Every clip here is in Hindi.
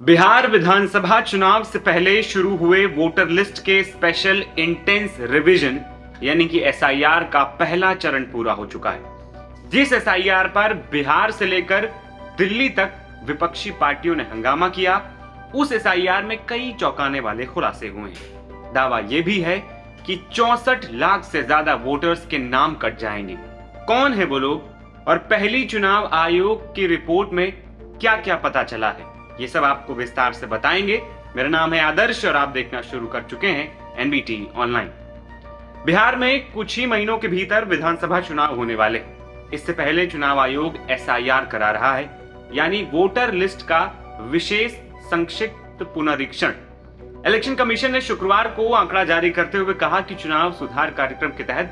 बिहार विधानसभा चुनाव से पहले शुरू हुए वोटर लिस्ट के स्पेशल इंटेंस रिवीजन यानी कि एसआईआर का पहला चरण पूरा हो चुका है। जिस एसआईआर पर बिहार से लेकर दिल्ली तक विपक्षी पार्टियों ने हंगामा किया, उस एसआईआर में कई चौंकाने वाले खुलासे हुए हैं। दावा यह भी है कि 64 लाख से ज्यादा वोटर्स के नाम कट जाएंगे। कौन है वो लोग और पहली चुनाव आयोग की रिपोर्ट में क्या क्या पता चला है, ये सब आपको विस्तार से बताएंगे। मेरा नाम है आदर्श और आप देखना शुरू कर चुके हैं एनबीटी ऑनलाइन। बिहार में कुछ ही महीनों के भीतर विधानसभा चुनाव होने वाले। इससे पहले चुनाव आयोग एसआईआर करा रहा है, यानी वोटर लिस्ट का विशेष संक्षिप्त पुनरीक्षण। इलेक्शन कमीशन ने शुक्रवार को आंकड़ा जारी करते हुए कहा कि चुनाव सुधार कार्यक्रम के तहत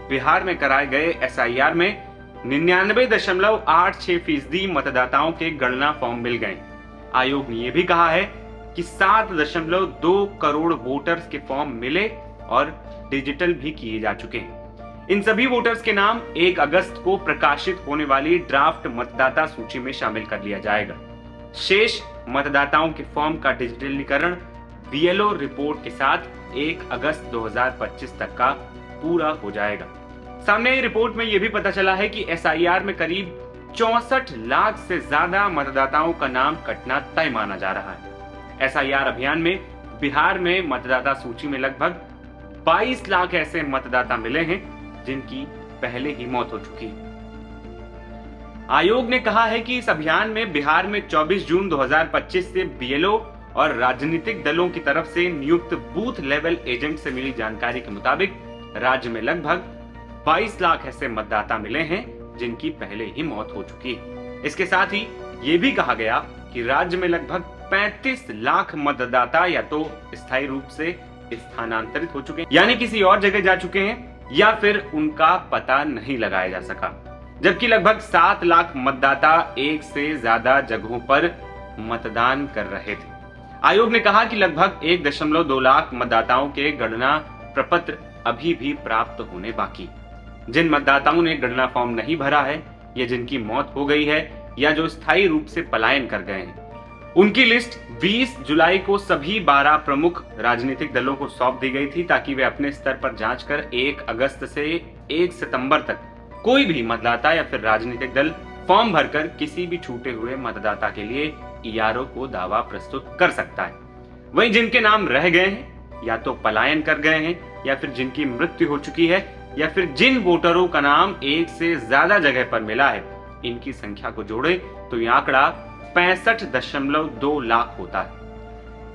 बिहार में कराए गए एसआईआर में 99.86% मतदाताओं के गणना फॉर्म मिल गए। आयोग ने यह भी कहा है कि 7.2 करोड़ वोटर्स के फॉर्म मिले और डिजिटल भी किए जा चुके हैं। इन सभी वोटर्स के नाम 1 अगस्त को प्रकाशित होने वाली ड्राफ्ट मतदाता सूची में शामिल कर लिया जाएगा। शेष मतदाताओं के फॉर्म का डिजिटलीकरण बीएलओ रिपोर्ट के साथ 1 अगस्त 2025 तक का पूरा हो जाएगा। सामने आई रिपोर्ट में यह भी पता चला है कि एसआईआर में करीब 64 लाख से ज्यादा मतदाताओं का नाम कटना तय माना जा रहा है। एसआईआर अभियान में बिहार में मतदाता सूची में लगभग 22 लाख ऐसे मतदाता मिले हैं जिनकी पहले ही मौत हो चुकी है। आयोग ने कहा है कि इस अभियान में बिहार में 24 जून 2025 से बीएलओ और राजनीतिक दलों की तरफ से नियुक्त बूथ लेवल एजेंट से मिली जानकारी के मुताबिक राज्य में लगभग 22 लाख ऐसे मतदाता मिले हैं जिनकी पहले ही मौत हो चुकी है। इसके साथ ही ये भी कहा गया कि राज्य में लगभग 35 लाख मतदाता या तो स्थायी रूप से स्थानांतरित हो चुके हैं, यानी किसी और जगह जा चुके हैं, या फिर उनका पता नहीं लगाया जा सका। जबकि लगभग 7 लाख मतदाता एक से ज्यादा जगहों पर मतदान कर रहे थे। आयोग ने कहा कि लगभग 1.2 लाख मतदाताओं के गणना प्रपत्र अभी भी प्राप्त होने बाकी। जिन मतदाताओं ने गणना फॉर्म नहीं भरा है या जिनकी मौत हो गई है या जो स्थायी रूप से पलायन कर गए हैं, उनकी लिस्ट 20 जुलाई को सभी 12 प्रमुख राजनीतिक दलों को सौंप दी गई थी ताकि वे अपने स्तर पर जांच कर 1 अगस्त से 1 सितंबर तक कोई भी मतदाता या फिर राजनीतिक दल फॉर्म भरकर किसी भी छूटे हुए मतदाता के लिए ईआरओ को दावा प्रस्तुत कर सकता है। वहीं जिनके नाम रह गए हैं या तो पलायन कर गए हैं या फिर जिनकी मृत्यु हो चुकी है या फिर जिन वोटरों का नाम एक से ज्यादा जगह पर मिला है, इनकी संख्या को जोड़े तो यह आंकड़ा 65.2 लाख होता है।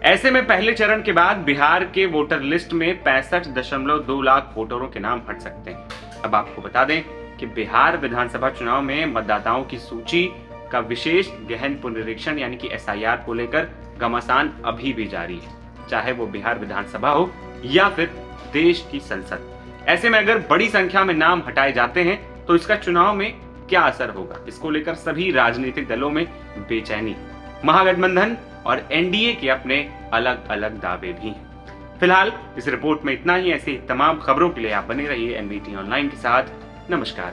ऐसे में पहले चरण के बाद बिहार के वोटर लिस्ट में 65.2 लाख वोटरों के नाम हट सकते हैं। अब आपको बता दें कि बिहार विधानसभा चुनाव में मतदाताओं की सूची का विशेष गहन पुनरीक्षण यानी कि एसआईआर को लेकर घमासान अभी भी जारी है, चाहे वो बिहार विधानसभा हो या फिर देश की संसद। ऐसे में अगर बड़ी संख्या में नाम हटाए जाते हैं तो इसका चुनाव में क्या असर होगा, इसको लेकर सभी राजनीतिक दलों में बेचैनी। महागठबंधन और एनडीए के अपने अलग अलग दावे भी हैं। फिलहाल इस रिपोर्ट में इतना ही। ऐसी तमाम खबरों के लिए आप बने रहिए एनबीटी ऑनलाइन के साथ। नमस्कार।